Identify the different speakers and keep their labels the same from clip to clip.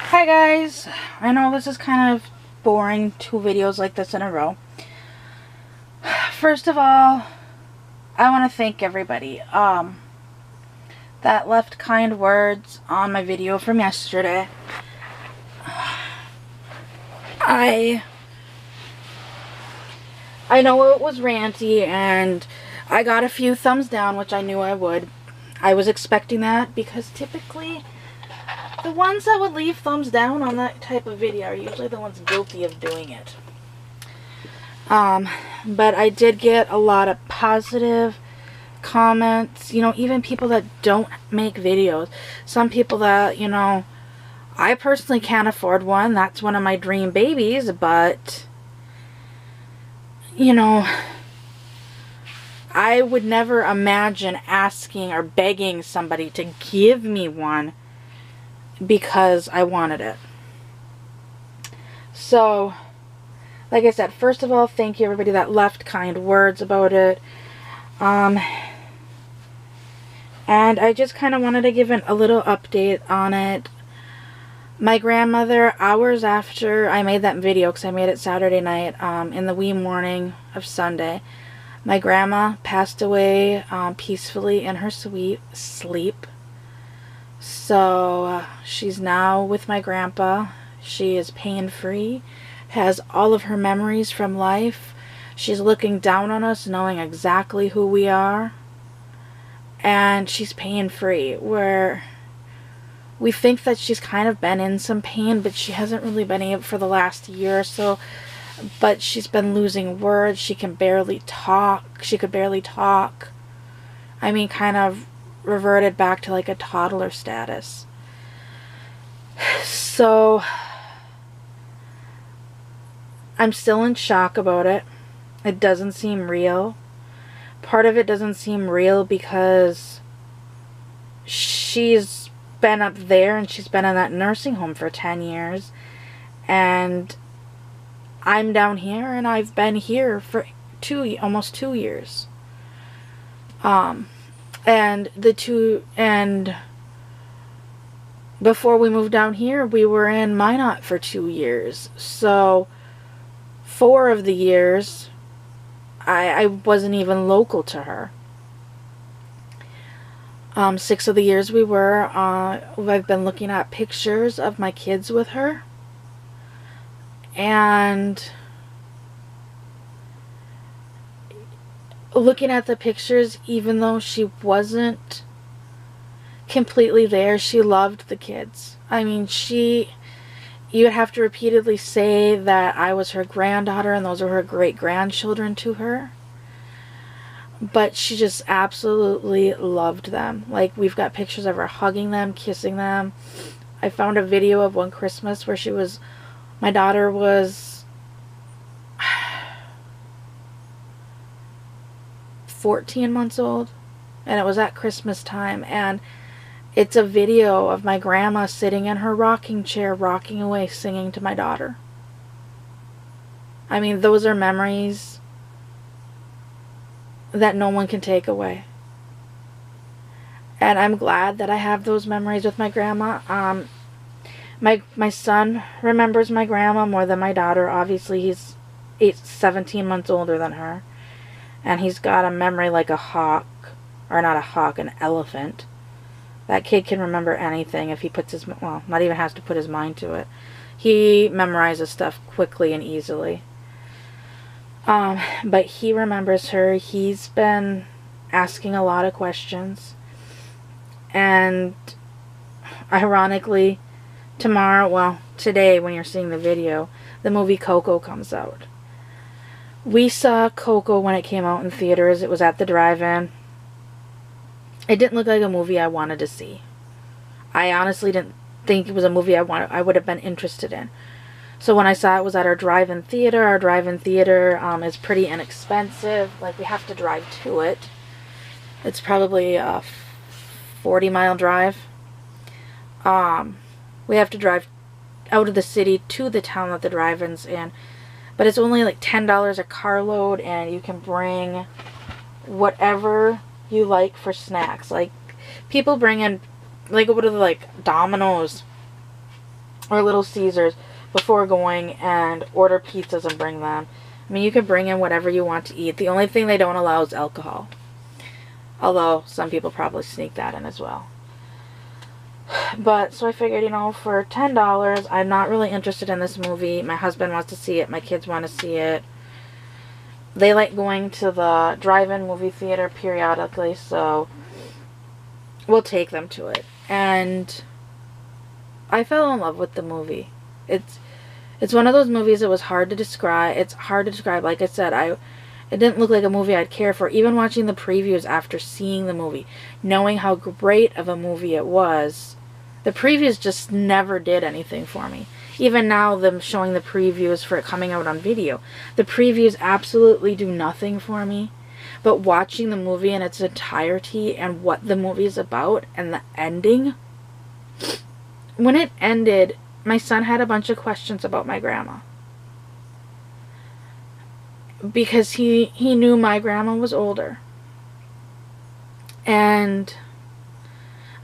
Speaker 1: Hi guys, I know this is kind of boring, 2 videos like this in a row. First of all, I want to thank everybody that left kind words on my video from yesterday. I know it was ranty and I got a few thumbs down, which I knew I would. I was expecting that because typically the ones that would leave thumbs down on that type of video are usually the ones guilty of doing it. But I did get a lot of positive comments, you know, even people that don't make videos. Some people that, you know, I personally can't afford one. That's one of my dream babies, but, you know, I would never imagine asking or begging somebody to give me one because I wanted it. So, like I said, first of all, thank you everybody that left kind words about it. And I just kind of wanted to give a little update on it. My grandmother, hours after I made that video, because I made it Saturday night, in the wee morning of Sunday, my grandma passed away peacefully in her sweet sleep. So she's now with my grandpa. She is pain-free, has all of her memories from life. She's looking down on us, knowing exactly who we are. And she's pain-free, where we think that she's kind of been in some pain, but she hasn't really been able for the last year or so. But she's been losing words. She can barely talk. She could barely talk. I mean, kind of reverted back to like a toddler status. So I'm still in shock about it. It doesn't seem real. Part of it doesn't seem real because she's been up there and she's been in that nursing home for 10 years. And I'm down here and I've been here for almost 2 years. And before we moved down here, we were in Minot for 2 years. So 4 of the years, I wasn't even local to her. 6 of the years we were. I've been looking at pictures of my kids with her. And looking at the pictures, even though she wasn't completely there, she loved the kids. I mean, you would have to repeatedly say that I was her granddaughter and those are her great-grandchildren to her. But she just absolutely loved them. Like, we've got pictures of her hugging them, kissing them. I found a video of one Christmas where my daughter was 14 months old, and it was at Christmas time, and it's a video of my grandma sitting in her rocking chair, rocking away, singing to my daughter. I mean, those are memories that no one can take away. And I'm glad that I have those memories with my grandma. My son remembers my grandma more than my daughter. Obviously, he's 17 months older than her. And he's got a memory like a hawk. Or not a hawk, an elephant. That kid can remember anything if he puts his... Well, not even has to put his mind to it. He memorizes stuff quickly and easily. But he remembers her. He's been asking a lot of questions. And ironically, today when you're seeing the video, the movie Coco comes out. We saw Coco when it came out in theaters. It was at the drive-in. It didn't look like a movie I wanted to see. I honestly didn't think it was a movie I would have been interested in. So when I saw it was at our drive-in theater, is pretty inexpensive. Like, we have to drive to it. It's probably a 40-mile drive. We have to drive out of the city to the town that the drive-in's in. But it's only like $10 a carload, and you can bring whatever you like for snacks. Like, people bring in, like, go to like Domino's or Little Caesars before going and order pizzas and bring them. I mean, you can bring in whatever you want to eat. The only thing they don't allow is alcohol. Although, some people probably sneak that in as well. But, so I figured, you know, for $10, I'm not really interested in this movie. My husband wants to see it. My kids want to see it. They like going to the drive-in movie theater periodically, so we'll take them to it. And I fell in love with the movie. It's one of those movies that was hard to describe. It's hard to describe. Like I said, it didn't look like a movie I'd care for. Even watching the previews after seeing the movie, knowing how great of a movie it was, the previews just never did anything for me. Even now, them showing the previews for it coming out on video, the previews absolutely do nothing for me. But watching the movie in its entirety and what the movie is about and the ending, when it ended, my son had a bunch of questions about my grandma. Because he knew my grandma was older. And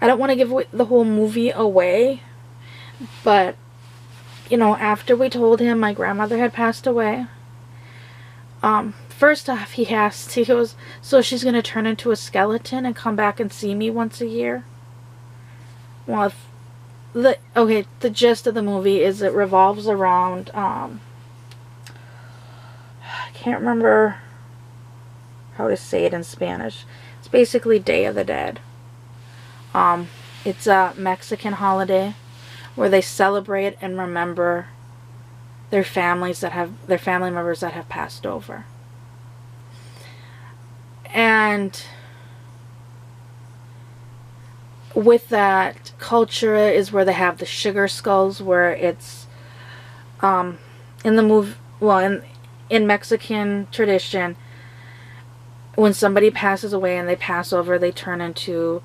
Speaker 1: I don't want to give the whole movie away, but, you know, after we told him my grandmother had passed away, first off, he goes, so she's going to turn into a skeleton and come back and see me once a year? Well, the gist of the movie is it revolves around, I can't remember how to say it in Spanish. It's basically Day of the Dead. It's a Mexican holiday where they celebrate and remember their family members that have passed over. And with that culture is where they have the sugar skulls, where it's in the movie, well, in Mexican tradition, when somebody passes away and they pass over, they turn into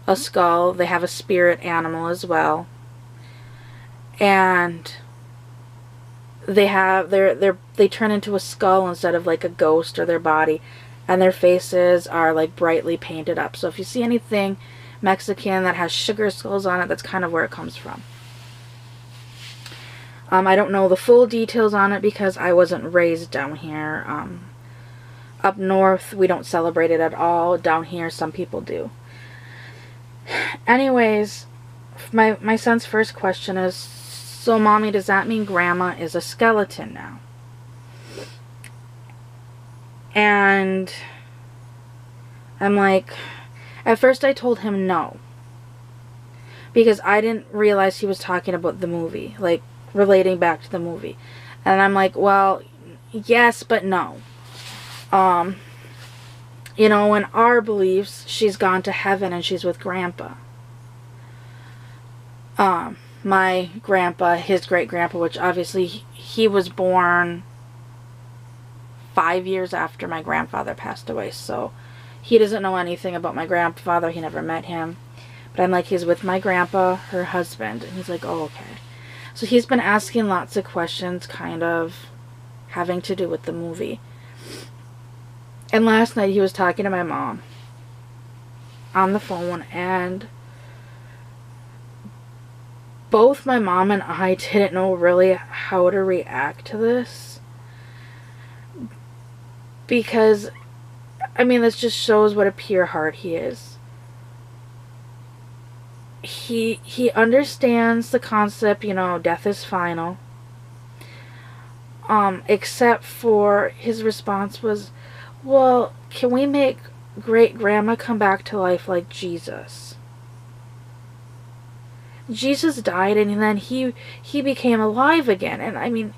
Speaker 1: a skull. They have a spirit animal as well, and they turn into a skull instead of like a ghost or their body, and their faces are like brightly painted up. So if you see anything Mexican that has sugar skulls on it, that's kind of where it comes from. I don't know the full details on it because I wasn't raised down here. Up north, we don't celebrate it at all. Down here, some people do. Anyways, my son's first question is, so Mommy, does that mean Grandma is a skeleton now? And I'm like, at first I told him no, because I didn't realize he was talking about the movie, like relating back to the movie. And I'm like, well, yes, but no. You know, in our beliefs, she's gone to heaven and she's with Grandpa. My grandpa, his great-grandpa, which obviously he was born 5 years after my grandfather passed away, so he doesn't know anything about my grandfather. He never met him. But I'm like, he's with my grandpa, her husband. And he's like, oh, okay. So he's been asking lots of questions kind of having to do with the movie. And last night he was talking to my mom on the phone, and both my mom and I didn't know really how to react to this. Because, I mean, this just shows what a pure heart he is. He understands the concept, you know, death is final. Except for his response was, well, can we make great-grandma come back to life like Jesus? Jesus died and then he became alive again. And I mean,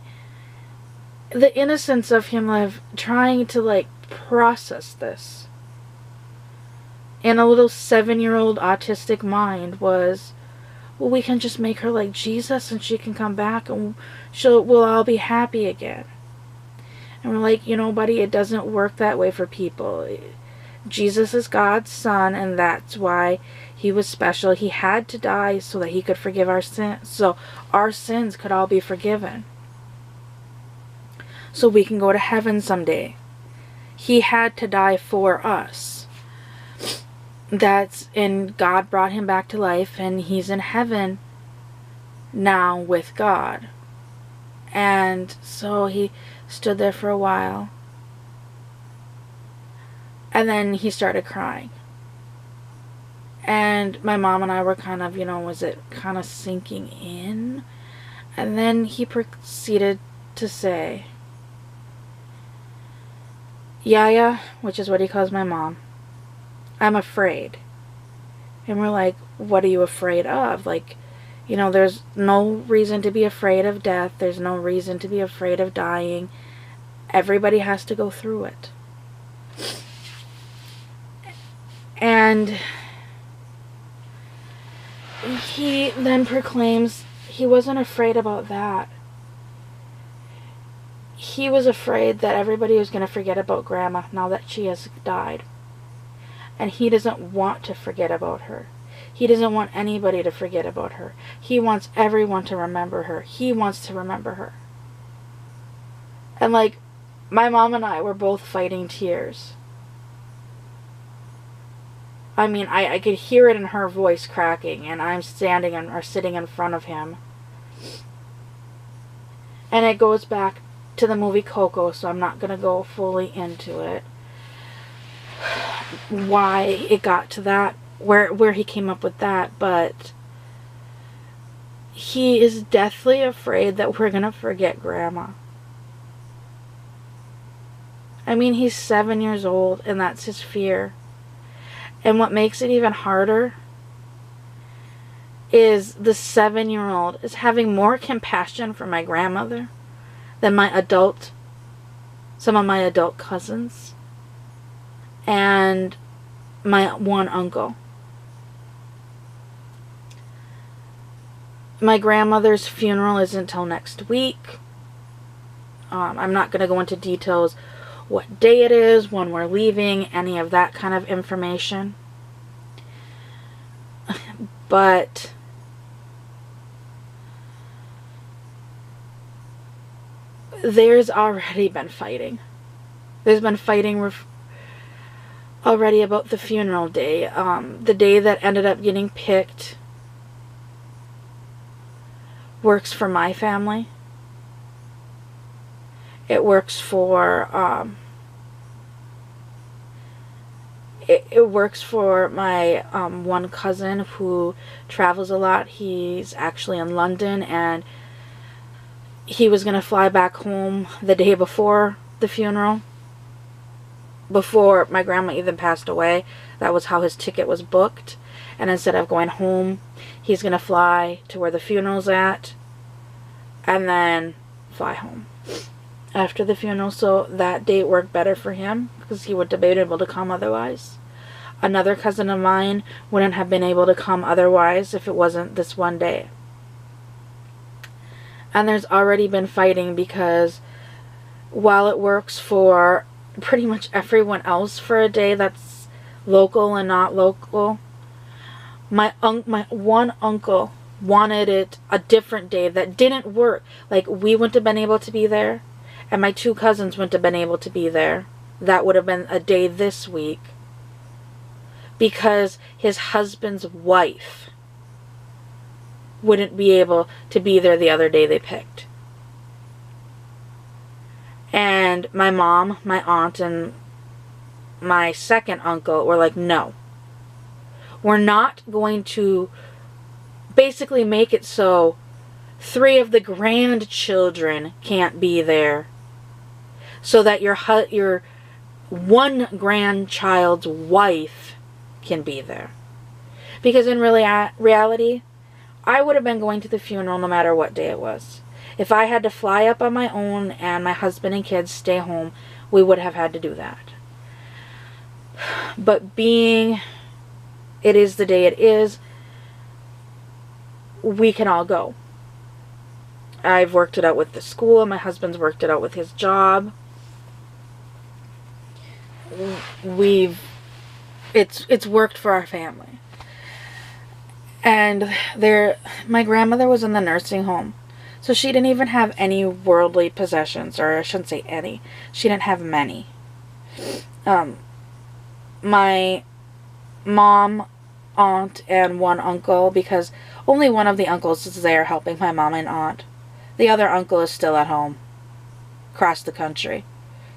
Speaker 1: the innocence of him like trying to like process this in a little 7-year-old autistic mind was, well, we can just make her like Jesus and she can come back and we'll all be happy again. And we're like, you know, buddy, it doesn't work that way for people. Jesus is God's son, and that's why he was special. He had to die so that he could forgive our sins, so our sins could all be forgiven, so we can go to heaven someday. He had to die for us. And God brought him back to life, and he's in heaven now with God. And so he stood there for a while. And then he started crying. And my mom and I were kind of, was it kind of sinking in? And then he proceeded to say, Yaya, which is what he calls my mom, I'm afraid. And we're like, what are you afraid of? Like, there's no reason to be afraid of death. There's no reason to be afraid of dying. Everybody has to go through it. And he then proclaims he wasn't afraid about that. He was afraid that everybody was going to forget about Grandma now that she has died. And he doesn't want to forget about her. He doesn't want anybody to forget about her. He wants everyone to remember her. He wants to remember her. And like, my mom and I were both fighting tears. I mean, I could hear it in her voice cracking, and I'm standing or sitting in front of him. And it goes back to the movie Coco, so I'm not going to go fully into it. Why it got to that, where he came up with that, but he is deathly afraid that we're going to forget Grandma. I mean, he's 7 years old, and that's his fear. And what makes it even harder is the 7-year-old is having more compassion for my grandmother than some of my adult cousins and my one uncle. My grandmother's funeral isn't until next week. I'm not going to go into details what day it is, when we're leaving, any of that kind of information. But there's already been fighting. There's been fighting already about the funeral day. The day that ended up getting picked works for my family. It works for it works for my one cousin who travels a lot. He's actually in London, and he was going to fly back home the day before the funeral, before my grandma even passed away. That was how his ticket was booked. And instead of going home, he's going to fly to where the funeral's at and then fly home after the funeral. So that date worked better for him because he wouldn't have been able to come otherwise. Another cousin of mine wouldn't have been able to come otherwise if it wasn't this one day. And there's already been fighting because while it works for pretty much everyone else for a day that's local and not local, my one uncle wanted it a different day that didn't work. Like, we wouldn't have been able to be there, and my two cousins wouldn't have been able to be there. That would have been a day this week because his husband's wife wouldn't be able to be there the other day they picked. And my mom, my aunt, and my second uncle were like, no. We're not going to basically make it so 3 of the grandchildren can't be there so that your one grandchild's wife can be there. Because in reality, I would have been going to the funeral no matter what day it was. If I had to fly up on my own and my husband and kids stay home, we would have had to do that. But being it is the day it is, we can all go. I've worked it out with the school. My husband's worked it out with his job. It's worked for our family. And my grandmother was in the nursing home. So she didn't even have any worldly possessions, or I shouldn't say any. She didn't have many. My mom, aunt, and one uncle, because Only one of the uncles is there helping my mom and aunt. The other uncle is still at home, across the country.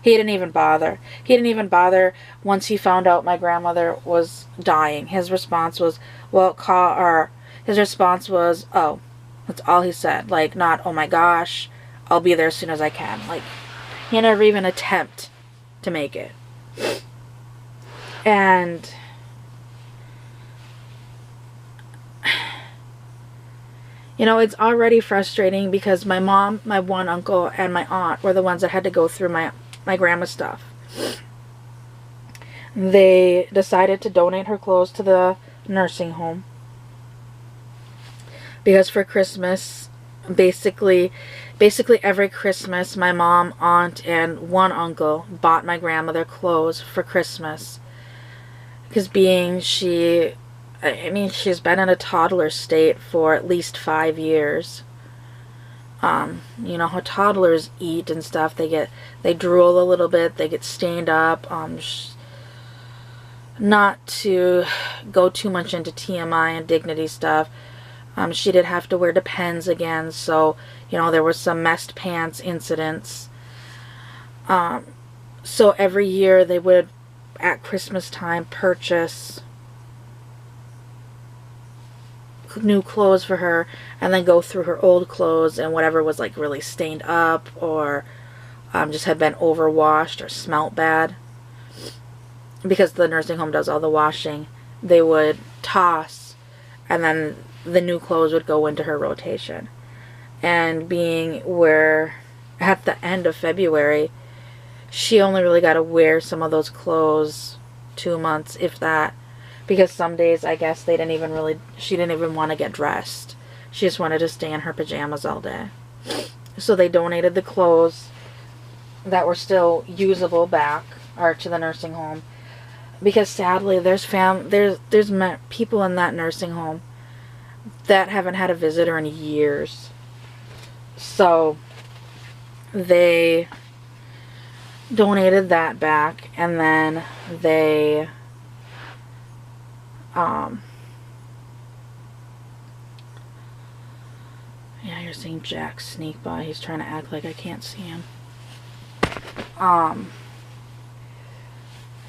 Speaker 1: He didn't even bother. He didn't even bother once he found out my grandmother was dying. His response was, well, his response was, oh. That's all he said. Like, not, oh my gosh, I'll be there as soon as I can. Like, he never even attempt to make it. And you know, it's already frustrating because my mom, my one uncle, and my aunt were the ones that had to go through my grandma's stuff. They decided to donate her clothes to the nursing home. Because for Christmas, basically every Christmas, my mom, aunt, and one uncle bought my grandmother clothes for Christmas. Because she's been in a toddler state for at least 5 years. You know how toddlers eat and stuff. They drool a little bit. They get stained up. Not to go too much into TMI and dignity stuff. She did have to wear Depends again, so, you know, there were some messed pants incidents. So every year they would, at Christmas time, purchase new clothes for her, and then go through her old clothes, and whatever was, like, really stained up, or just had been overwashed or smelt bad. Because the nursing home does all the washing, they would toss, and then the new clothes would go into her rotation. And being where at the end of February, she only really got to wear some of those clothes 2 months, if that, because some days I guess she didn't even want to get dressed. She just wanted to stay in her pajamas all day. So they donated the clothes that were still usable back, or to the nursing home, because sadly there's people in that nursing home that haven't had a visitor in years. So they donated that back, and then they yeah, you're seeing Jack sneak by. He's trying to act like I can't see him.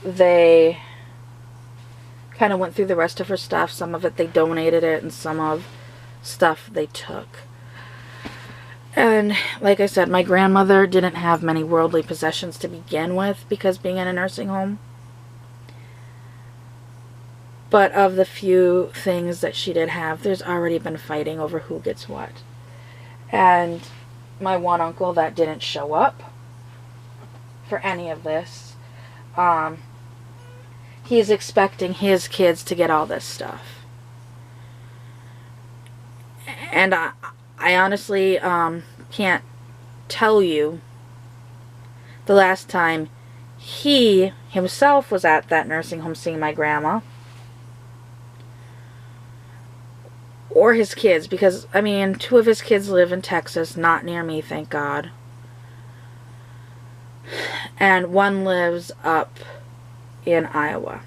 Speaker 1: They kind of went through the rest of her stuff. Some of it they donated it, and some of stuff they took. And like I said, my grandmother didn't have many worldly possessions to begin with, because being in a nursing home. But of the few things that she did have, there's already been fighting over who gets what. And my one uncle that didn't show up for any of this, he's expecting his kids to get all this stuff. And I honestly can't tell you the last time he himself was at that nursing home seeing my grandma. Or his kids, because, I mean, 2 of his kids live in Texas, not near me, thank God. And 1 lives up in Iowa.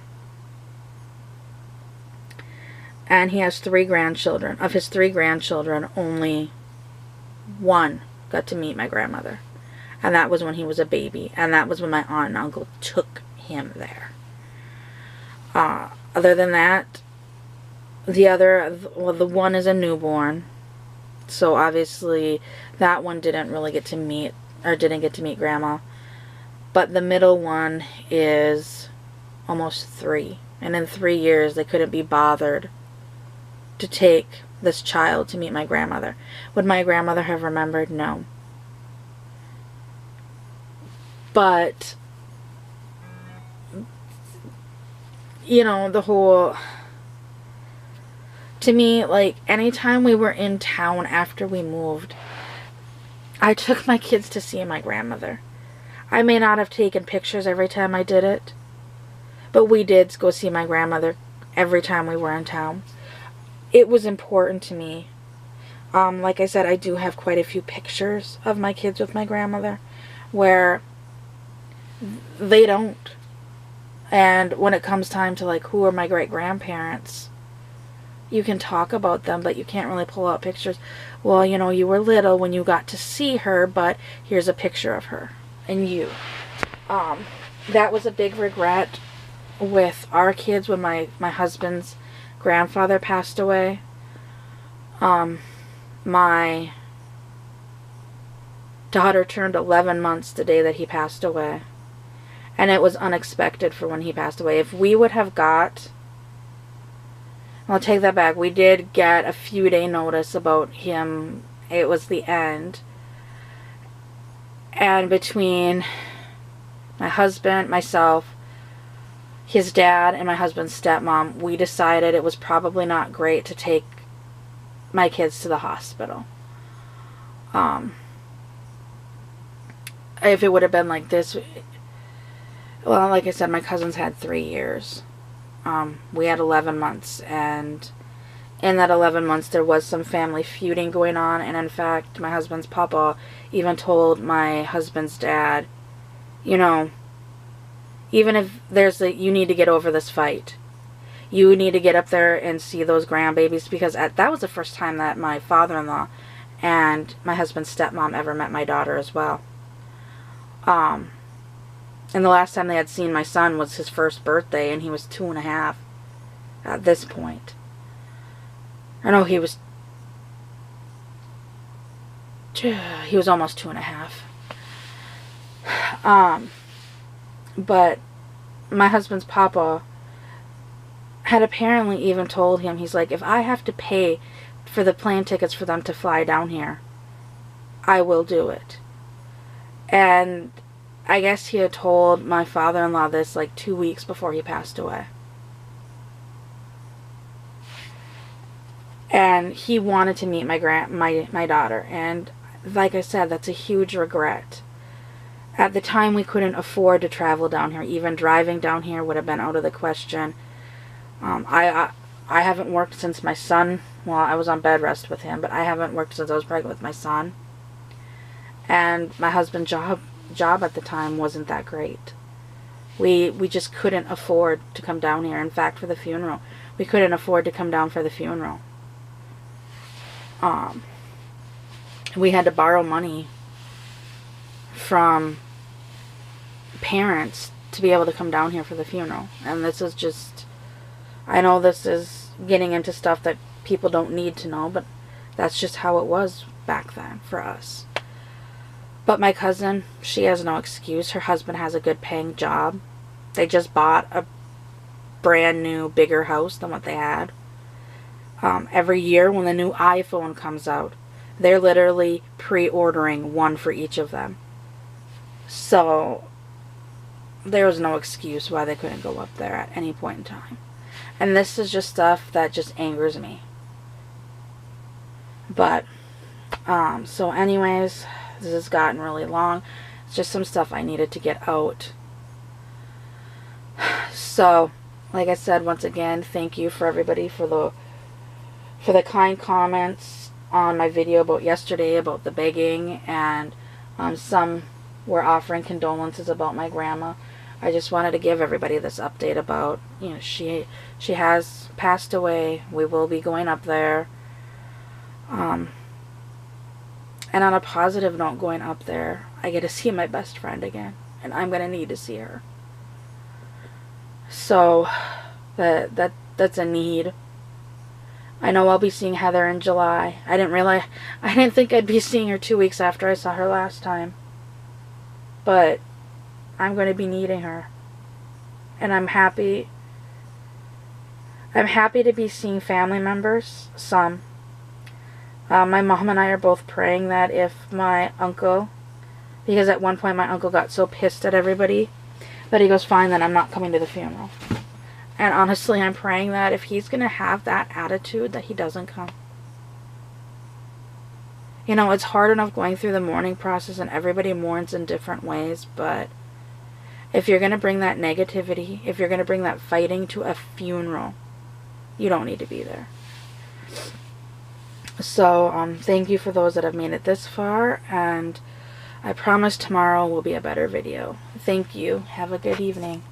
Speaker 1: And he has 3 grandchildren. Of his 3 grandchildren, only 1 got to meet my grandmother. And that was when he was a baby. And that was when my aunt and uncle took him there. Other than that, the one is a newborn. So obviously that one didn't get to meet Grandma. But the middle one is almost 3. And in 3 years they couldn't be bothered to take this child to meet my grandmother. Would my grandmother have remembered? No. But, you know, the whole... To me, like, anytime we were in town after we moved, I took my kids to see my grandmother. I may not have taken pictures every time I did it, but we did go see my grandmother every time we were in town. It was important to me. Like I said, I do have quite a few pictures of my kids with my grandmother where they don't. And when it comes time to, like, who are my great-grandparents, you can talk about them, but you can't really pull out pictures. Well, you know, you were little when you got to see her, but here's a picture of her and you. That was a big regret with our kids when my husband's grandfather passed away. My daughter turned 11 months the day that he passed away. And it was unexpected for when he passed away. If we would have got... I'll take that back. We did get a few day notice about him. It was the end. And between my husband, myself, his dad, and my husband's stepmom, we decided it was probably not great to take my kids to the hospital. If it would have been like this, well, like I said, my cousins had 3 years. We had 11 months, and in that 11 months there was some family feuding going on, and in fact, my husband's papa even told my husband's dad, you know, even if there's a, you need to get over this fight. You need to get up there and see those grandbabies, because that was the first time that my father-in-law and my husband's stepmom ever met my daughter as well. And the last time they had seen my son was his first birthday, and he was 2.5 at this point. I know he was almost 2.5. But my husband's papa had apparently even told him, he's like, if I have to pay for the plane tickets for them to fly down here, I will do it. And I guess he had told my father-in-law this like 2 weeks before he passed away. And he wanted to meet my daughter. And like I said, that's a huge regret. At the time, we couldn't afford to travel down here. Even driving down here would have been out of the question. I haven't worked since my son, well, I was on bed rest with him, but I haven't worked since I was pregnant with my son. And my husband's job at the time wasn't that great. We just couldn't afford to come down here. In fact, for the funeral, we couldn't afford to come down for the funeral. We had to borrow money from parents to be able to come down here for the funeral. And this is just, I know this is getting into stuff that people don't need to know, but that's just how it was back then for us. But my cousin, she has no excuse. Her husband has a good paying job. They just bought a brand new, bigger house than what they had. Every year when the new iPhone comes out, they're literally pre-ordering one for each of them. So there was no excuse why they couldn't go up there at any point in time. And this is just stuff that just angers me. But, so anyways, this has gotten really long. It's just some stuff I needed to get out. So, like I said, once again, thank you for everybody for the kind comments on my video about yesterday, about the begging, and some were offering condolences about my grandma. I just wanted to give everybody this update about, you know, she has passed away. We will be going up there. And on a positive note, going up there, I get to see my best friend again, and I'm going to need to see her. So that's a need. I know I'll be seeing Heather in July. I didn't think I'd be seeing her 2 weeks after I saw her last time. But I'm going to be needing her. And I'm happy to be seeing family members, some. My mom and I are both praying that if my uncle, because at one point my uncle got so pissed at everybody that he goes, fine, then I'm not coming to the funeral. And honestly, I'm praying that if he's going to have that attitude, that he doesn't come. You know, it's hard enough going through the mourning process, and everybody mourns in different ways, but if you're going to bring that negativity, if you're going to bring that fighting to a funeral, you don't need to be there. So, thank you for those that have made it this far, and I promise tomorrow will be a better video. Thank you. Have a good evening.